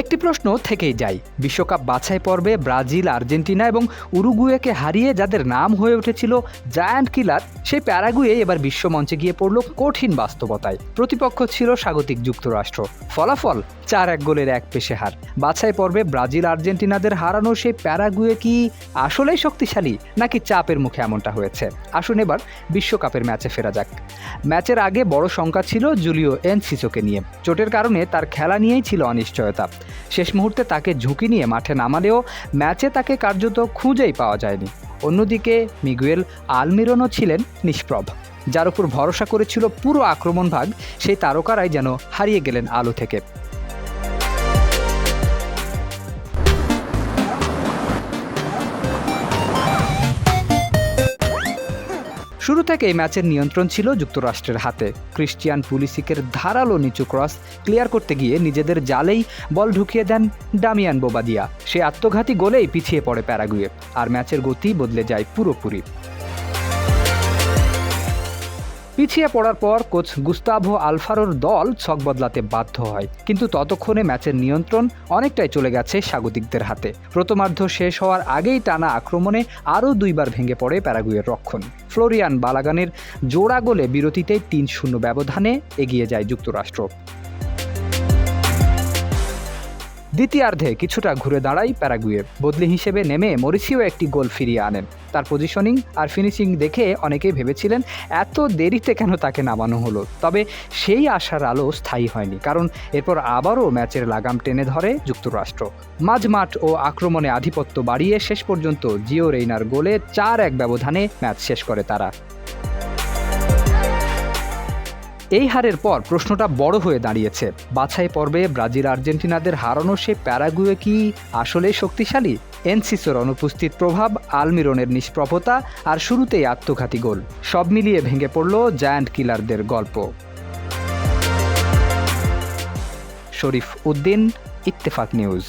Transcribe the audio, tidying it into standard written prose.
একটি প্রশ্ন থেকেই যায়, বিশ্বকাপ বাছাই পর্বে ব্রাজিল, আর্জেন্টিনা এবং উরুগুয়েকে হারিয়ে যাদের নাম হয়ে উঠেছিল জায়ান্ট কিলার, সেই প্যারাগুয়ে এবার বিশ্বমঞ্চে গিয়ে পড়ল কঠিন বাস্তবতায়। প্রতিপক্ষ ছিল স্বাগতিক যুক্তরাষ্ট্র। ফলাফল 4-1 গোলের এক পেশে হার। বাছাই পর্বে ব্রাজিল, আর্জেন্টিনাদের হারানো সেই প্যারাগুয়ে কি আসলেই শক্তিশালী, নাকি চাপের মুখে এমনটা হয়েছে? আসুন এবার বিশ্বকাপের ম্যাচে ফেরা যাক। ম্যাচের আগে বড় শঙ্কা ছিল জুলিও এনসিসোকে নিয়ে। চোটের কারণে তার খেলা নিয়েই ছিল অনিশ্চয়তা। শেষ মুহূর্তে তাকে ঝুঁকি নিয়ে মাঠে নামালেও ম্যাচে তাকে কার্যত খুঁজেই পাওয়া যায়নি। অন্যদিকে মিগুয়েল আলমিরোনও ছিলেন নিষ্প্রভ। যার উপর ভরসা করেছিল পুরো আক্রমণ ভাগ, সেই তারকারাই যেন হারিয়ে গেলেন আলো থেকে। শুরু থেকেই ম্যাচের নিয়ন্ত্রণ ছিল যুক্তরাষ্ট্রের হাতে। ক্রিস্টিয়ান পুলিসিকের ধারালো নিচু ক্রস ক্লিয়ার করতে গিয়ে নিজেদের জালেই বল ঢুকিয়ে দেন ডামিয়ান বোবাদিয়া। সে আত্মঘাতী গোলেই পিছিয়ে পড়ে প্যারাগুয়ে, আর ম্যাচের গতি বদলে যায় পুরোপুরি। পিছিয়ে পড়ার পর কোচ গুস্তাভো আলফারোর দল ছক বদলাতে বাধ্য হয়, কিন্তু ততক্ষণে ম্যাচের নিয়ন্ত্রণ অনেকটাই চলে গেছে স্বাগতিকদের হাতে। প্রথমার্ধ শেষ হওয়ার আগেই টানা আক্রমণে আরও 2বার ভেঙে পড়ে প্যারাগুয়ের রক্ষণ। ফ্লোরিয়ান বালাগানের জোড়া গোলে বিরতিতেই 3-0 ব্যবধানে এগিয়ে যায় যুক্তরাষ্ট্র। দ্বিতীয়ার্ধে কিছুটা ঘুরে দাঁড়ায় প্যারাগুয়ে। বদলি হিসেবে নেমে মরিসিও একটি গোল ফিরিয়ে আনেন। তার পজিশনিং আর ফিনিশিং দেখে অনেকেই ভেবেছিলেন এত দেরিতে কেন তাকে নামানো হলো। তবে সেই আশার আলো স্থায়ী হয়নি, কারণ এরপর আবারও ম্যাচের লাগাম টেনে ধরে যুক্তরাষ্ট্র। মাঝমাঠ ও আক্রমণে আধিপত্য বাড়িয়ে শেষ পর্যন্ত জিও রেইনার গোলে 4-1 ব্যবধানে ম্যাচ শেষ করে তারা। এই হারের পর প্রশ্নটা বড় হয়ে দাঁড়িয়েছে, বাছাই পর্বে ব্রাজিল, আর্জেন্টিনাদের হারানো সে প্যারাগুয়ে কি আসলেই শক্তিশালী? এনসিসোর অনুপস্থিত প্রভাব, আলমিরনের নিষ্প্রভতা আর শুরুতেই আত্মঘাতী গোল, সব মিলিয়ে ভেঙে পড়ল জায়ান্ট কিলারদের গল্প। শরীফ উদ্দিন, ইত্তেফাক নিউজ।